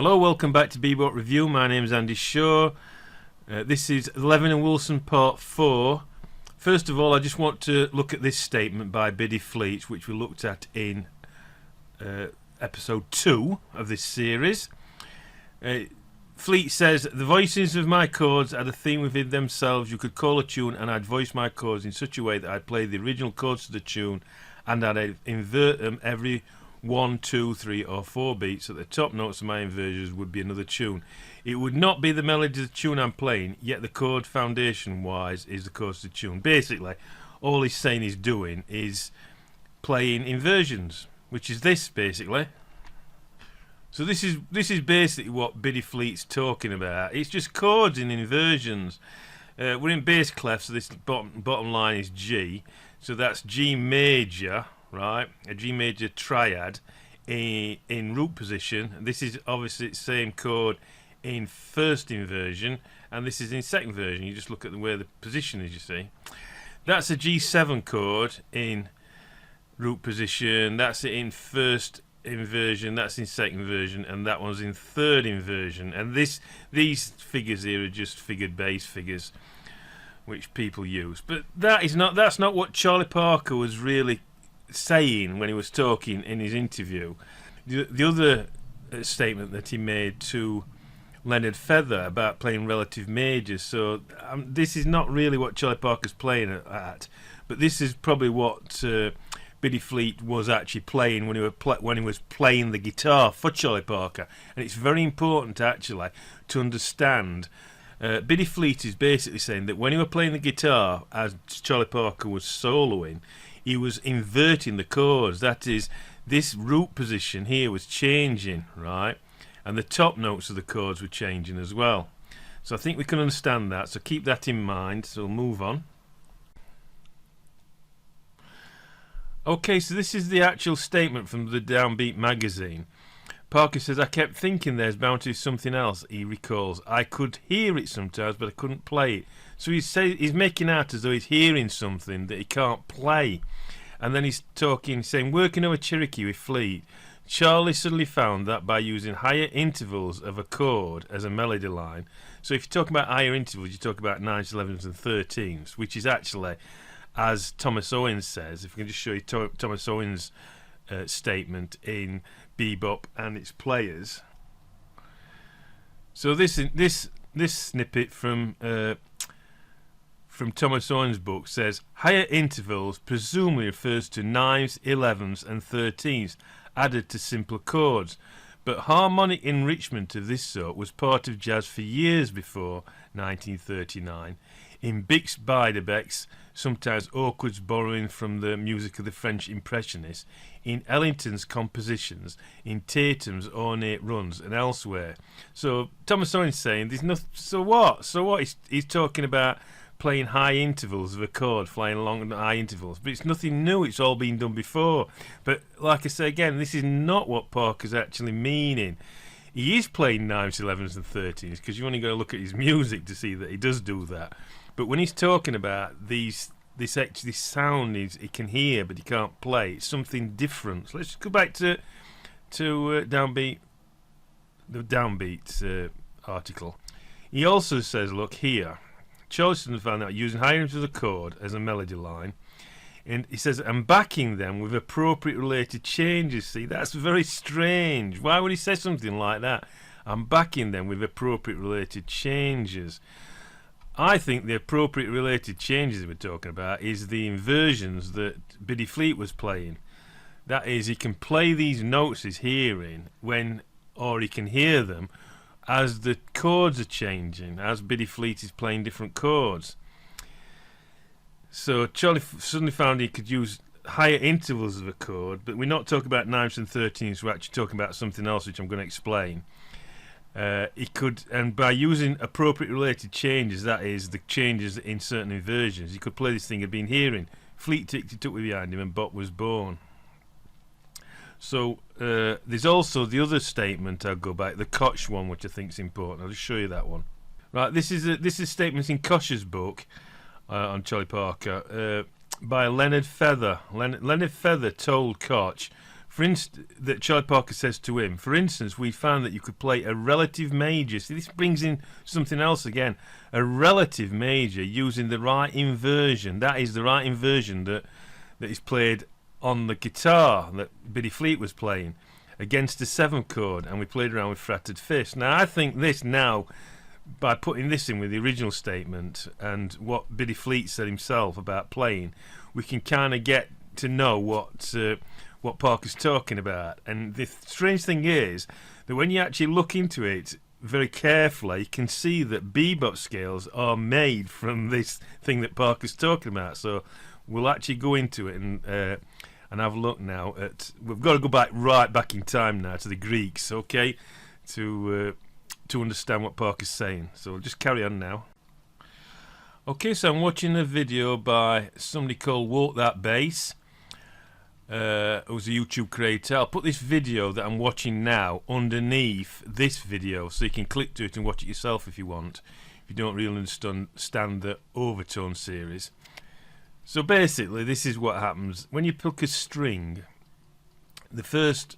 Hello, welcome back to Bebop Review. My name is Andy Shaw. This is Levin and Wilson Part 4. First of all, I just want to look at this statement by Biddy Fleet, which we looked at in episode 2 of this series. Fleet says, the voices of my chords had a theme within themselves. You could call a tune and I'd voice my chords in such a way that I'd play the original chords to the tune and I'd invert them every 1, 2, 3 or 4 beats, so the top notes of my inversions would be another tune. It would not be the melody of the tune I'm playing, yet the chord foundation wise is the chords of the tune. Basically, all he's saying he's doing is playing inversions, which is this basically. So this is basically what Biddy Fleet's talking about. It's just chords in inversions. We're in bass clef, so this bottom line is G. So that's G major, right? A G major triad in root position. This is obviously the same chord in first inversion, and this is in second version. You just look at where the position is, you see. That's a G7 chord in root position. That's it in first inversion. That's in second version, and that one's in third inversion. And these figures here are just figured bass figures, which people use. But that's not what Charlie Parker was really saying when he was talking in his interview. The other statement that he made to Leonard Feather about playing relative majors, so this is not really what Charlie Parker's playing at, but this is probably what Biddy Fleet was actually playing when he was playing the guitar for Charlie Parker. And it's very important actually to understand. Biddy Fleet is basically saying that when he was playing the guitar as Charlie Parker was soloing, he was inverting the chords. That is, this root position here was changing, right? And the top notes of the chords were changing as well. So I think we can understand that. So keep that in mind. So we'll move on. Okay, so this is the actual statement from the Downbeat magazine. Parker says, I kept thinking there's bound to be something else, he recalls. I could hear it sometimes, but I couldn't play it. So he's making out as though he's hearing something that he can't play. And then he's saying, working over Cherokee with Fleet, Charlie suddenly found that by using higher intervals of a chord as a melody line. So if you're talking about higher intervals, you talk about 9s, 11s and 13s, which is actually, as Thomas Owens says, if we can just show you Thomas Owens' statement in Bebop and its players. So this snippet from Thomas Owens' book says, higher intervals presumably refers to 9s, 11s and 13s added to simpler chords, but harmonic enrichment of this sort was part of jazz for years before 1939. In Bix Beiderbecke's, sometimes awkward borrowing from the music of the French Impressionists, in Ellington's compositions, in Tatum's ornate runs, and elsewhere. So Thomas Owens saying, "There's no. So what? So what? He's talking about playing high intervals of a chord, flying along at high intervals, but it's nothing new. It's all been done before. But like I say again, this is not what Parker's actually meaning. He is playing 9s, 11s, and 13s because you only got to look at his music to see that he does do that. But when he's talking about this sound he can hear but he can't play, it's something different. So let's go back to Downbeat, the Downbeat article. He also says, look here, Charleston found out using higher into the chord as a melody line, and he says, I'm backing them with appropriate related changes. See, that's very strange. Why would he say something like that? I'm backing them with appropriate related changes. I think the appropriate related changes we're talking about is the inversions that Biddy Fleet was playing. That is, he can play these notes he's hearing or he can hear them as the chords are changing, as Biddy Fleet is playing different chords. So Charlie suddenly found he could use higher intervals of a chord, but we're not talking about 9s and 13s, we're actually talking about something else which I'm going to explain. He could, and by using appropriate related changes, that is the changes in certain inversions, he could play this thing he'd been hearing. Fleet ticked it up behind him and Bop was born. So there's also the other statement. I'll go back, the Koch one, which I think is important. I'll just show you that one. Right, this is statements in Koch's book on Charlie Parker by Leonard Feather. Leonard Feather told Koch, For instance, that Charlie Parker says to him, for instance, we found that you could play a relative major. See, this brings in something else again. A relative major using the right inversion. That is the right inversion that is played on the guitar that Billy Fleet was playing against the 7th chord, and we played around with fretted fifths. Now, I think this now, by putting this in with the original statement and what Billy Fleet said himself about playing, we can kind of get to know what Parker's talking about. And the strange thing is that when you actually look into it very carefully, you can see that bebop scales are made from this thing that Parker's talking about. So we'll actually go into it and have a look now at. We've got to go right back in time now to the Greeks, okay, to understand what Parker's saying. So we'll just carry on now. Okay, so I'm watching a video by somebody called Walk That Bass. Who's a YouTube creator. I'll put this video that I'm watching now underneath this video so you can click to it and watch it yourself if you want, if you don't really understand the overtone series. So basically this is what happens when you pick a string. The first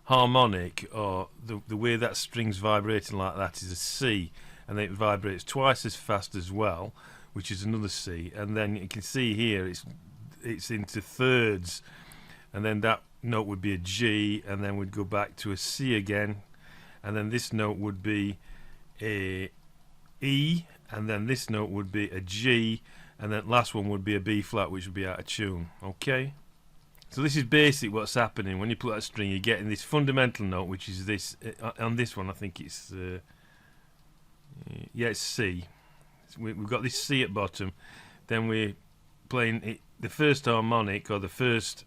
harmonic, or the way that string's vibrating like that, is a C, and then it vibrates twice as fast as well, which is another C, and then you can see here it's into thirds. And then that note would be a G, and then we'd go back to a C again, and then this note would be a E, and then this note would be a G, and then last one would be a B flat, which would be out of tune. Okay, so this is basically what's happening when you put that string. You're getting this fundamental note, which is this. On this one, I think it's it's C. We've got this C at bottom. Then we're playing it, the first harmonic, or the first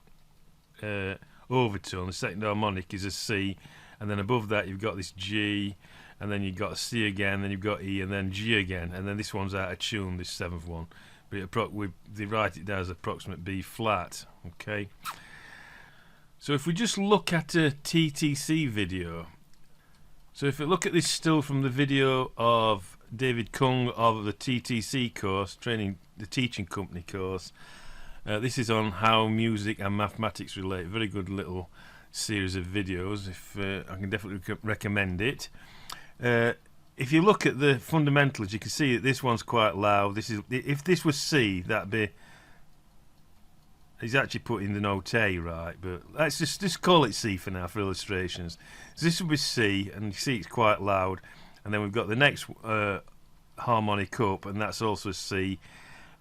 overtone. The second harmonic is a C, and then above that you've got this G, and then you've got a C again, then you've got E, and then G again, and then this one's out of tune, this 7th one, but they write it down as approximate B flat. Okay, so if we just look at a TTC video, so if we look at this still from the video of David Kung of the TTC course, the teaching company course. This is on how music and mathematics relate. Very good little series of videos. I can definitely recommend it. If you look at the fundamentals, you can see that this one's quite loud. If this was C, that'd be. He's actually putting the note A, right? But let's just call it C for now for illustrations. So this would be C, and you see it's quite loud. And then we've got the next harmonic up, and that's also a C.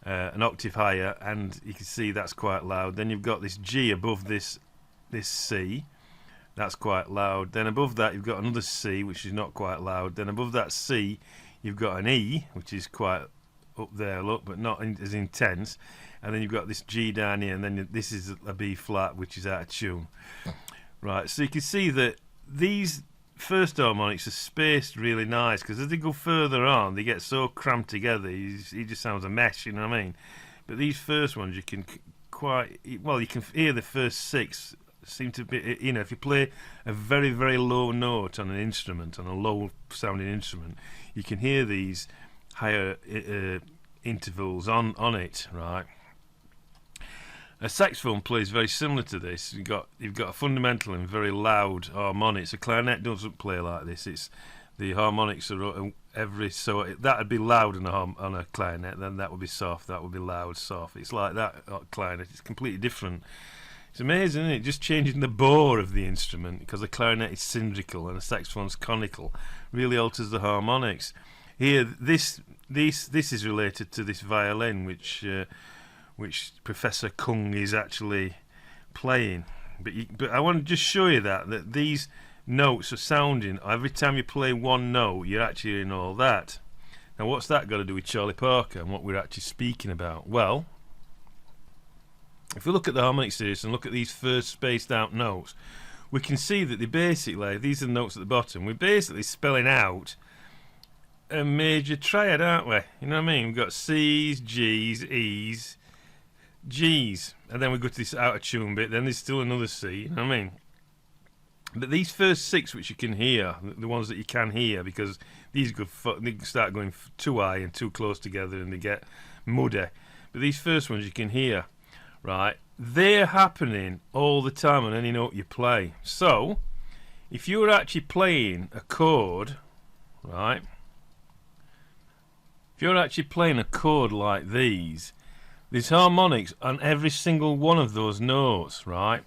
An octave higher, and you can see that's quite loud. Then you've got this G above this C, that's quite loud. Then above that you've got another C, which is not quite loud. Then above that C you've got an E, which is quite up there, look, but not as intense. And then you've got this G down here, and then this is a B flat, which is out of tune. Right, so you can see that these first harmonics are spaced really nice, because as they go further on they get so cramped together, he just sounds a mess, you know what I mean? But these first ones you can you can hear the first 6 seem to be, you know, if you play a very, very low note on an instrument, on a low sounding instrument, you can hear these higher intervals on it, right? A saxophone plays very similar to this. You've got a fundamental and very loud harmonics. A clarinet doesn't play like this. It's the harmonics are that'd be loud on a clarinet. Then that would be soft. That would be loud, soft. It's like that clarinet. It's completely different. It's amazing, isn't it? Just changing the bore of the instrument, because the clarinet is cylindrical and the saxophone's conical, really alters the harmonics. Here, this is related to this violin, which Professor Kung is actually playing. But I want to just show you that these notes are sounding, every time you play one note you're actually hearing all that. Now what's that got to do with Charlie Parker and what we're actually speaking about? Well, if we look at the harmonic series and look at these first spaced out notes, we can see that these are the notes at the bottom. We're basically spelling out a major triad, aren't we? You know what I mean? We've got C's, G's, E's, G's, and then we go to this out of tune bit, then there's still another C, you know what I mean? But these first 6 which you can hear, the ones that you can hear, because these they start going too high and too close together and they get muddy. But these first ones you can hear, right? they're happening all the time on any note you play. So if you're actually playing a chord, right, if you're actually playing a chord like these, there's harmonics on every single one of those notes, right?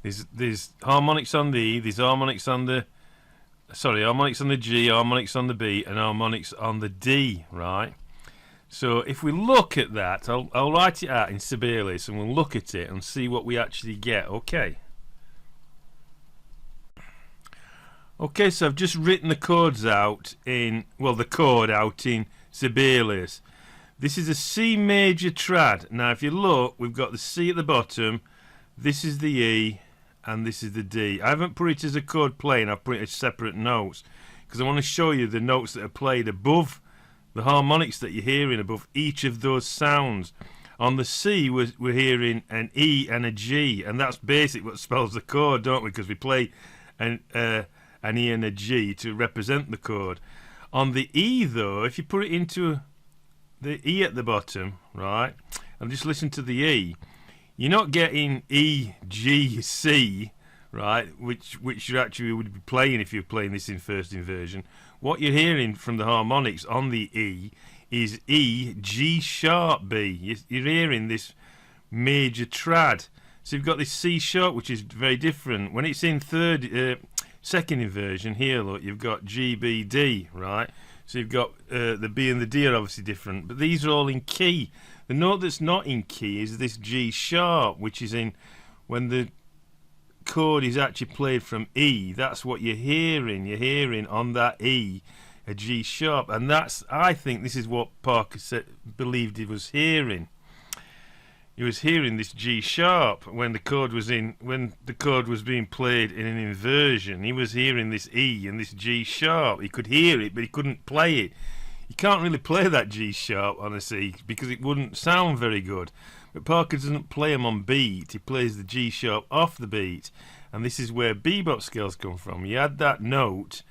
There's harmonics on the E, there's harmonics on the harmonics on the G, harmonics on the B, and harmonics on the D, right? So if we look at that, I'll write it out in Sibelius and we'll look at it and see what we actually get, okay? Okay, so I've just written the chords out in, well, the chord out in Sibelius. This is a C major trad. Now if you look, we've got the C at the bottom, this is the E, and this is the D. I haven't put it as a chord playing, I've put it as separate notes because I want to show you the notes that are played above the harmonics that you're hearing above each of those sounds. On the C we're hearing an E and a G, and that's basically what spells the chord, don't we? Because we play an E and a G to represent the chord. On the E though, if you put it into the E at the bottom, right, and just listen to the E, you're not getting E, G, C, right, which you actually would be playing if you're playing this in first inversion. What you're hearing from the harmonics on the E is E, G sharp, B. You're hearing this major trad. So you've got this C sharp, which is very different. When it's in second inversion, here look, you've got G, B, D, right? So you've got the B and the D are obviously different, but these are all in key. The note that's not in key is this G sharp, which is in when the chord is actually played from E. That's what you're hearing. You're hearing on that E a G sharp, and that's, I think this is what Parker believed he was hearing. He was hearing this G sharp when the chord was being played in an inversion. He was hearing this E and this G sharp. He could hear it, but he couldn't play it. You can't really play that G sharp on a C because it wouldn't sound very good. But Parker doesn't play them on beat. He plays the G sharp off the beat, and this is where bebop scales come from. You add that note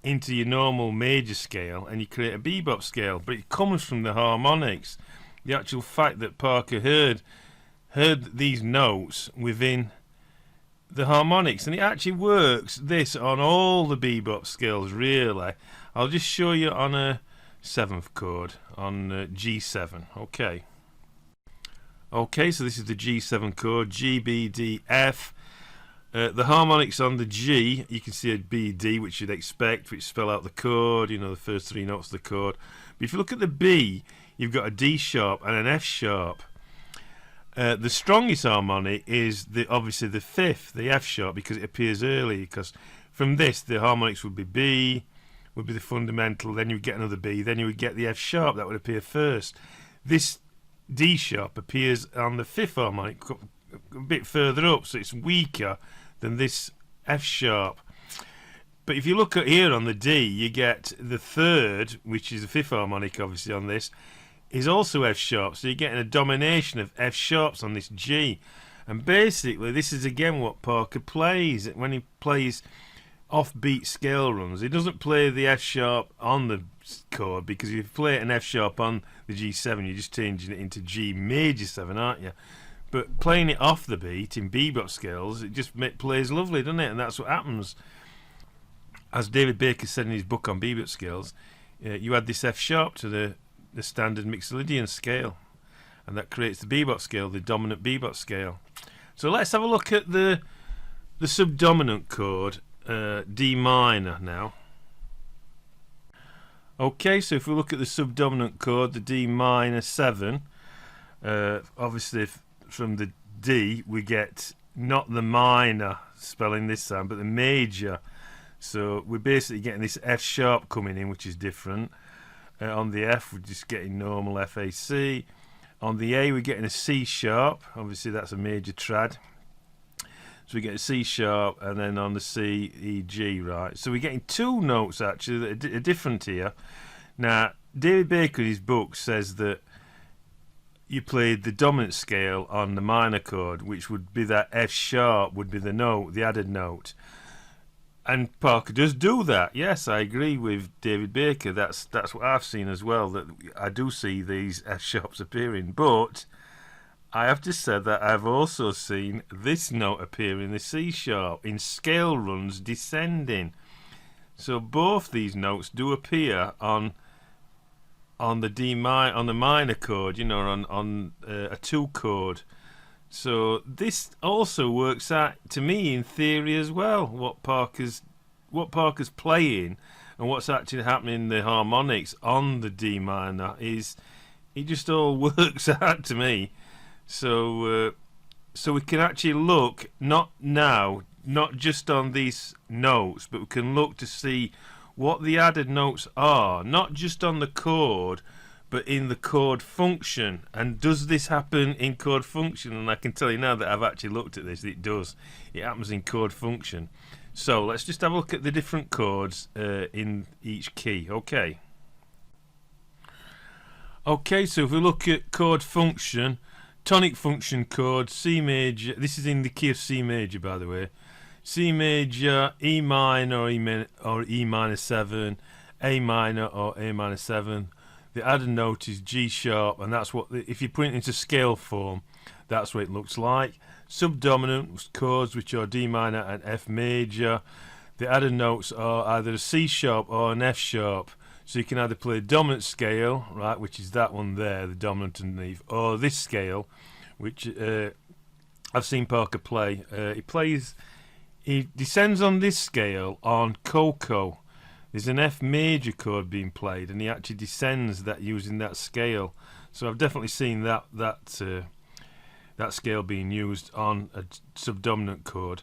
into your normal major scale and you create a bebop scale, but it comes from the harmonics. The actual fact that Parker heard these notes within the harmonics, and it actually works this on all the bebop scales really. I'll just show you on a 7th chord on G7. Okay, so this is the G7 chord, G, B, D, F. The harmonics on the G, you can see a B, D, which you'd expect, which spell out the chord, you know, the first 3 notes of the chord. But if you look at the B, you've got a D sharp and an F sharp. The strongest harmonic is obviously the 5th, the F sharp, because it appears early. Because from this, the harmonics would be B, would be the fundamental, then you would get another B, then you would get the F sharp, that would appear first. This D sharp appears on the 5th harmonic, a bit further up, so it's weaker than this F sharp. But if you look at here on the D, you get the 3rd, which is the 5th harmonic obviously on this, is also F sharp, so you're getting a domination of F sharps on this G. And basically this is again what Parker plays when he plays offbeat scale runs. He doesn't play the F sharp on the chord, because if you play an F sharp on the G7 you're just changing it into G major 7, aren't you? But playing it off the beat in bebop scales, it just plays lovely, doesn't it? And that's what happens. As David Baker said in his book on bebop scales, you add this F sharp to the standard Mixolydian scale, and that creates the bebop scale, the dominant bebop scale. So let's have a look at the subdominant chord, D minor now. Okay, so if we look at the subdominant chord, the D minor 7, obviously from the D we get not the minor spelling this time, but the major. So we're basically getting this F sharp coming in, which is different. On the F we're just getting normal FAC. On the A we're getting a C sharp, obviously that's a major trad. So we get a C sharp, and then on the C, E, G, right? So we're getting 2 notes actually that are different here. Now, David Baker in his book says that you played the dominant scale on the minor chord, which would be that F sharp would be the note, the added note. And Parker does do that. Yes, I agree with David Baker. That's what I've seen as well, that I do see these F sharps appearing. But I have to say that I've also seen this note appear in the C sharp in scale runs descending. So both these notes do appear on the minor chord, you know, on a 2 chord. So this also works out to me in theory as well. What Parker's playing and what's actually happening in the harmonics on the D minor is it just all works out to me. So we can actually look not just on these notes, but we can look to see what the added notes are, not just on the chord, but in the chord function. And does this happen in chord function? And I can tell you now that I've actually looked at this, it does. It happens in chord function. So let's just have a look at the different chords in each key. Okay, so if we look at chord function, tonic function chord, C major, this is in the key of C major, by the way. C major, E minor or E minor 7, A minor or A minor 7. The added note is G sharp, and that's what, if you put it into scale form, that's what it looks like. Subdominant chords, which are D minor and F major. The added notes are either a C sharp or an F sharp. So you can either play a dominant scale, right, which is that one there, the dominant underneath, or this scale, which I've seen Parker play. He descends on this scale on Coco. There's an F major chord being played, and he actually descends that using that scale. So I've definitely seen that scale being used on a subdominant chord.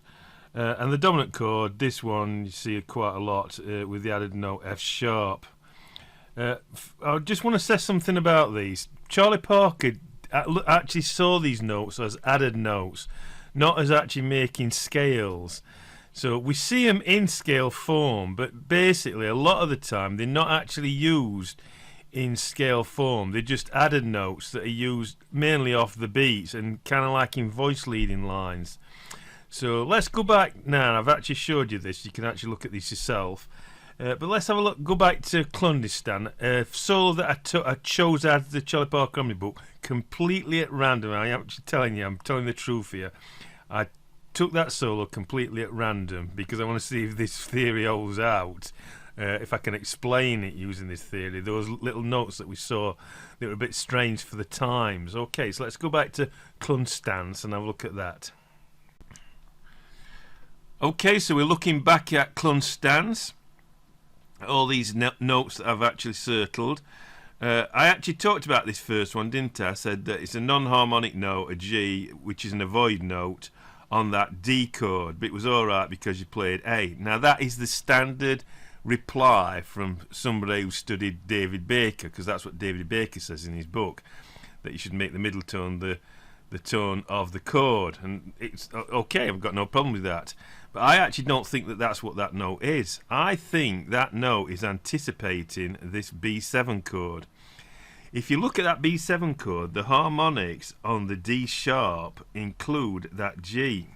And the dominant chord, this one you see quite a lot with the added note F sharp. I just want to say something about these. Charlie Parker actually saw these notes as added notes, not as actually making scales. So we see them in scale form, but basically a lot of the time they're not actually used in scale form. They're just added notes that are used mainly off the beats and kind of like in voice leading lines. So let's go back now. I've actually showed you this. You can actually look at this yourself. But let's have a look. Go back to Clunk Stans, a solo that I chose out of the Charlie Parker Comedy book completely at random. I am actually telling you, I'm telling the truth here. I took that solo completely at random because I want to see if this theory holds out. If I can explain it using this theory, those little notes that we saw that were a bit strange for the times. Okay, so let's go back to Clunk Stans and have a look at that. Okay, so we're looking back at Clunk Stans. All these notes that I've actually circled. I actually talked about this first one, didn't I? I said that it's a non-harmonic note, a G, which is an avoid note on that D chord, but it was alright because you played A. Now that is the standard reply from somebody who studied David Baker, because that's what David Baker says in his book, that you should make the middle tone the tone of the chord, and it's okay, I've got no problem with that. But I actually don't think that that's what that note is. I think that note is anticipating this B7 chord. If you look at that B7 chord, the harmonics on the D sharp include that G.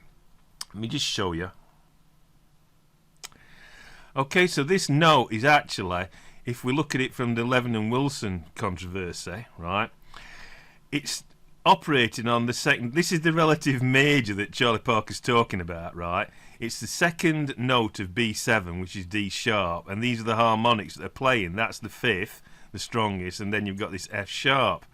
Let me just show you. Okay, so this note is actually, if we look at it from the Levin and Wilson controversy, right, it's operating on the second. This is the relative major that Charlie Parker's talking about, right? It's the second note of B7, which is D sharp, and these are the harmonics that they're playing. That's the fifth, the strongest, and then you've got this F sharp,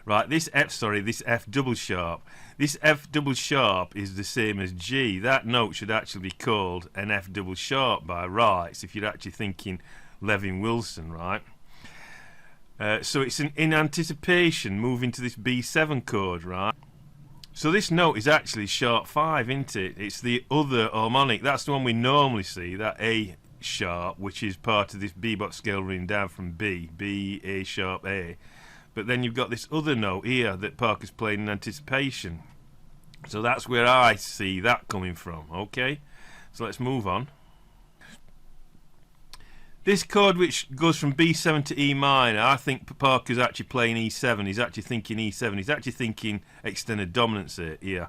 right? This F double sharp. This F double sharp is the same as G. That note should actually be called an F double sharp by rights, if you're actually thinking Levin Wilson, right? So it's in anticipation moving to this B7 chord, right? So this note is actually sharp 5, isn't it? It's the other harmonic. That's the one we normally see, that A sharp, which is part of this bebop scale running down from B, A sharp, A. But then you've got this other note here that Parker's playing in anticipation. So that's where I see that coming from, okay? So let's move on. This chord, which goes from B7 to E minor, I think Parker's actually playing E7. He's actually thinking E7. He's actually thinking extended dominance here.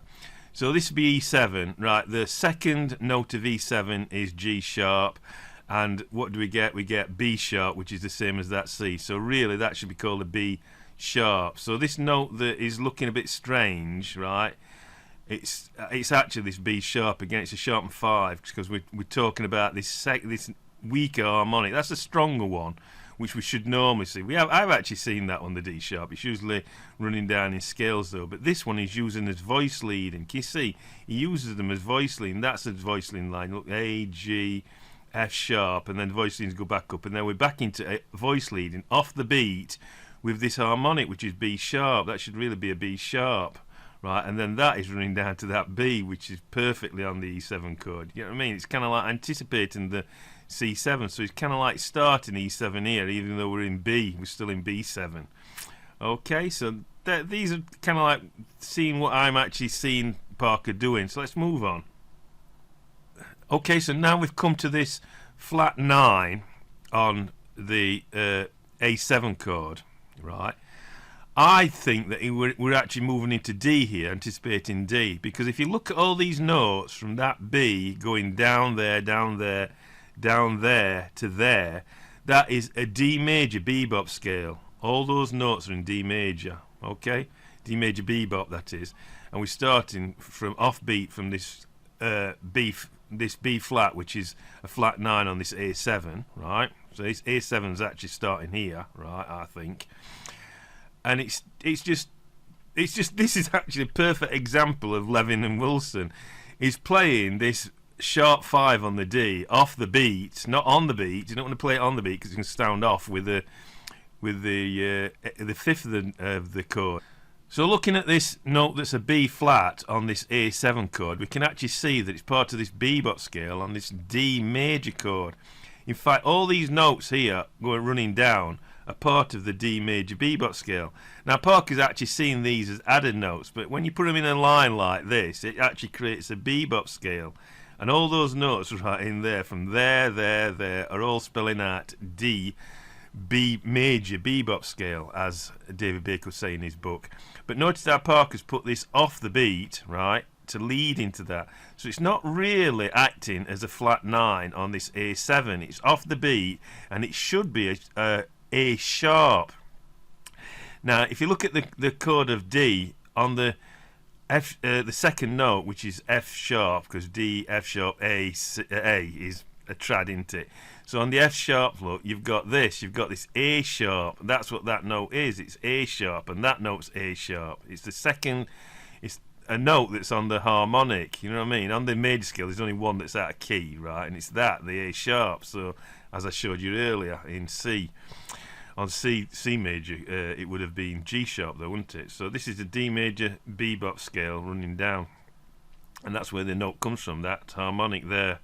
So this would be E7, right? The second note of E7 is G sharp. And what do we get? We get B sharp, which is the same as that C. So really, that should be called a B sharp. So this note that is looking a bit strange, right? It's actually this B sharp. Again, it's a sharp 5 because we're talking about this weaker harmonic. That's a stronger one, which we should normally see. I've actually seen that on the D sharp. It's usually running down in scales though, but this one is using as voice leading. Can you see? He uses them as voice leading. That's a voice leading line. Look, A, G, F sharp, and then the voice leadings go back up, and then we're back into voice leading off the beat with this harmonic, which is B sharp. That should really be a B sharp. Right, and then that is running down to that B, which is perfectly on the E7 chord. You know what I mean? It's kind of like anticipating the C7, so it's kind of like starting E7 here, even though we're in B, we're still in B7. Okay, so these are kind of like seeing what I'm actually seeing Parker doing. So let's move on. Okay, so now we've come to this flat 9 on the A7 chord, right? I think that we're actually moving into D here, anticipating D, because if you look at all these notes from that B going down there, down there, down there to there, that is a D major bebop scale. All those notes are in D major, okay? D major bebop, that is. And we're starting from offbeat from this B flat, which is a flat 9 on this A7, right? So this A7 is actually starting here, right, I think. And it's just this is actually a perfect example of Levin and Wilson. He's playing this sharp 5 on the D off the beat, not on the beat. You don't want to play it on the beat because it can sound off with the fifth of the chord. So looking at this note that's a B flat on this A7 chord, we can actually see that it's part of this bebop scale on this D major chord. In fact, all these notes here running down are part of the D major bebop scale. Now Parker's actually seen these as added notes, but when you put them in a line like this, it actually creates a bebop scale, and all those notes right in there from there are all spelling out D B major bebop scale, as David Baker was saying in his book. But notice how Parker's put this off the beat, right, to lead into that. So it's not really acting as a flat 9 on this A7. It's off the beat, and it should be a sharp. Now, if you look at the chord of D on the F, the second note, which is F sharp, because D, F sharp, A is a trad, isn't it? So on the F sharp, look, you've got this A sharp. That's what that note is. It's A sharp, and that note's A sharp. It's the second. It's a note that's on the harmonic. You know what I mean? On the major scale, there's only one that's out of key, right? And it's the A sharp. So as I showed you earlier in C. On C major, it would have been G sharp though, wouldn't it? So this is the D major bebop scale running down, and that's where the note comes from, that harmonic there.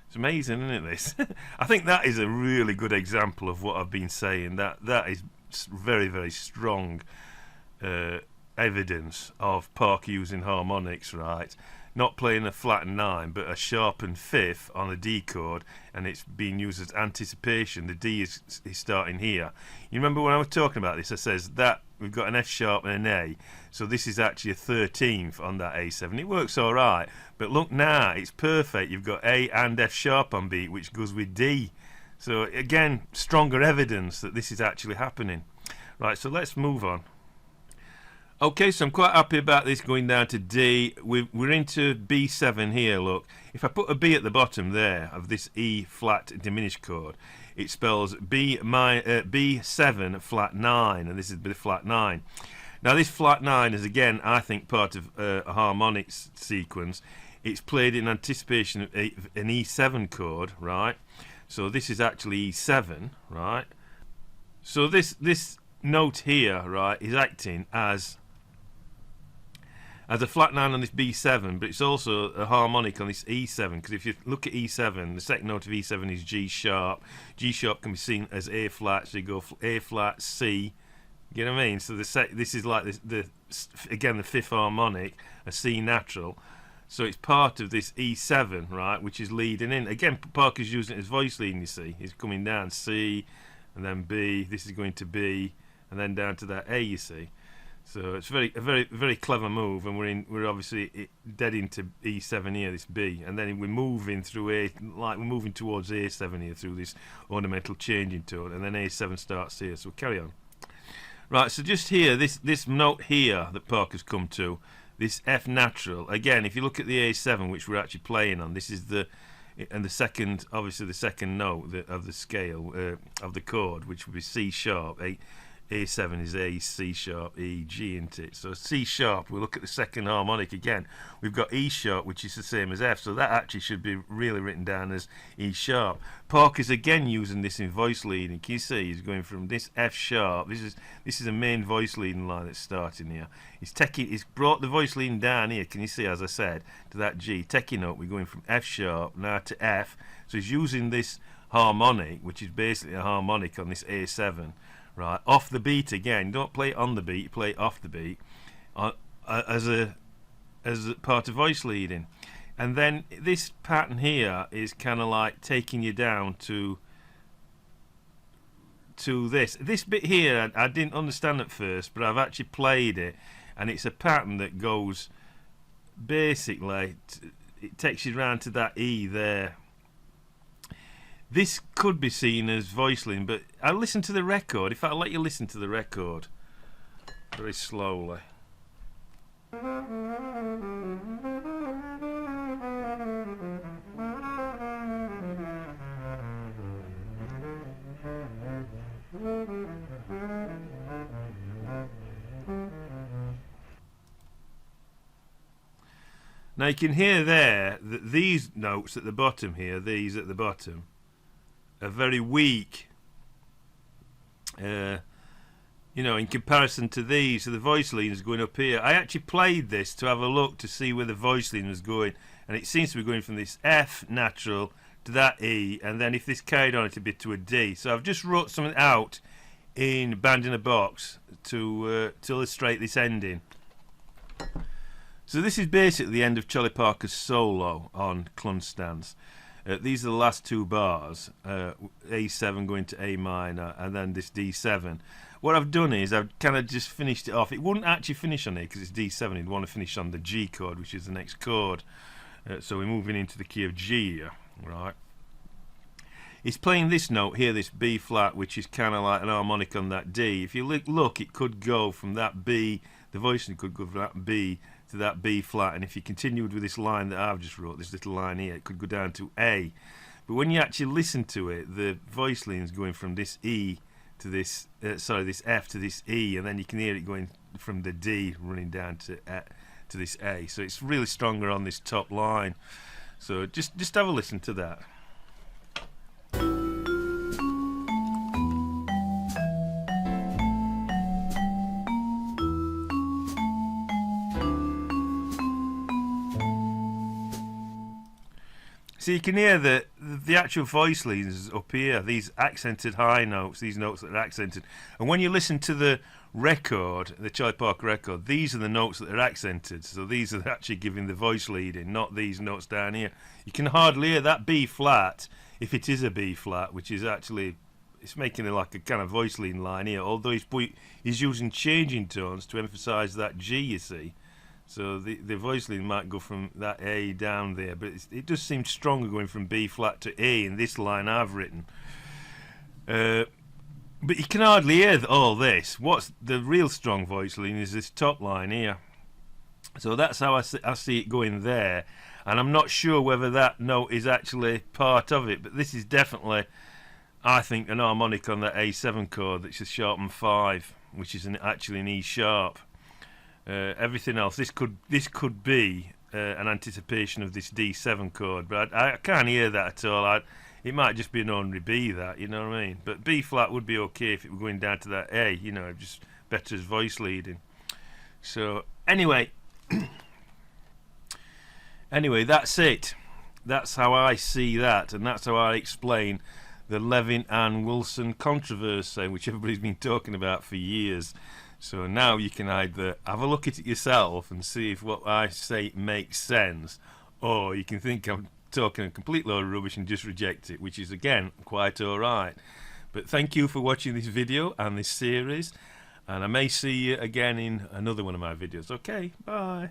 It's amazing, isn't it, this? I think that is a really good example of what I've been saying. That is very, very strong evidence of Parker using harmonics, right? Not playing a flat 9, but a sharpened 5th on a D chord, and it's being used as anticipation. The D is starting here. You remember when I was talking about this, I says that we've got an F sharp and an A, so this is actually a 13th on that A7. It works all right, but look now, it's perfect. You've got A and F sharp on beat, which goes with D. So again, stronger evidence that this is actually happening. Right, so let's move on. Okay, so I'm quite happy about this going down to D. We're into B7 here, look. If I put a B at the bottom there of this E flat diminished chord, it spells B7 flat 9, and this is the flat 9. Now this flat 9 is again, I think, part of a harmonics sequence. It's played in anticipation of an E7 chord, right? So this is actually E7, right? So this note here, right, is acting as a flat 9 on this B7, but it's also a harmonic on this E7, because if you look at E7, the second note of E7 is G sharp. G sharp can be seen as A flat, so you go A flat, C. You know what I mean? So this is like again the 5th harmonic, a C natural. So it's part of this E7, right, which is leading in. Again, Parker's using it as voice leading, you see. He's coming down C, and then B, this is going to B, and then down to that A, you see. So it's a very clever move, and we're obviously dead into E7 here, this B, and then we're moving through we're moving towards A7 here through this ornamental changing tone, and then A7 starts here. So we'll carry on. Right, so just here, this note here that Parker's come to, this F natural. Again, if you look at the A7, which we're actually playing on, this is the second, obviously the second note of the scale of the chord, which would be C sharp. A7 is A, C sharp, E, G, isn't it? So C sharp, we look at the second harmonic again. We've got E sharp, which is the same as F, so that actually should be really written down as E sharp. Parker's again using this in voice leading. Can you see he's going from this F sharp? This is a main voice leading line that's starting here. He's brought the voice leading down here. Can you see, as I said, to that G? Techie note, we're going from F sharp now to F. So he's using this harmonic, which is basically a harmonic on this A7. Right, off the beat again. Don't play it on the beat, play it off the beat as a part of voice leading. And then this pattern here is kind of like taking you down to this bit here. I didn't understand at first, but I've actually played it, and it's a pattern that goes basically it takes you round to that E there. This could be seen as voice leading, but I'll listen to the record. In fact, I'll let you listen to the record very slowly. Now you can hear there that these notes at the bottom here, these at the bottom, are very weak, you know, in comparison to these. So the voice leading is going up here. I actually played this to have a look to see where the voice leading was going, and it seems to be going from this F natural to that E, and then if this carried on it'd be to a D. So I've just wrote something out in Band in a Box to illustrate this ending. So this is basically the end of Charlie Parker's solo on Clunk Stans. These are the last two bars, A7 going to A minor, and then this D7. What I've done is I've kind of just finished it off. It wouldn't actually finish on it because it's D7. You'd want to finish on the G chord, which is the next chord. So we're moving into the key of G here, right? It's playing this note here, this B flat, which is kind of like an harmonic on that D. If you look, it could go from that B, the voicing could go from that B to that B flat, and if you continued with this line that I've just wrote, this little line here, it could go down to A. But when you actually listen to it, the voice line is going from this E to this, this F to this E, and then you can hear it going from the D running down to this A. So it's really stronger on this top line. So just have a listen to that. So you can hear that the actual voice leads up here, these accented high notes, these notes that are accented. And when you listen to the record, the Charlie Parker record, these are the notes that are accented. So these are actually giving the voice leading, not these notes down here. You can hardly hear that B flat, if it is a B flat, which is actually, it's making it like a kind of voice leading line here, although he's using changing tones to emphasise that G, you see. So the voice leading might go from that A down there, but it does seem stronger going from B flat to A in this line I've written. But you can hardly hear all this. What's the real strong voice leading is this top line here. So that's how I see it going there. And I'm not sure whether that note is actually part of it, but this is definitely, I think, an harmonic on that A7 chord, that's a sharpened 5, which is actually an E sharp. Everything else, this could be an anticipation of this D7 chord, but I can't hear that at all. It might just be an ordinary B, that, you know what I mean? But B flat would be okay if it were going down to that A, you know, just better as voice leading. So anyway, that's it. That's how I see that, and that's how I explain the Levin and Wilson controversy, which everybody's been talking about for years. So now you can either have a look at it yourself and see if what I say makes sense, or you can think I'm talking a complete load of rubbish and just reject it, which is, again, quite alright. But thank you for watching this video and this series, and I may see you again in another one of my videos. Okay, bye.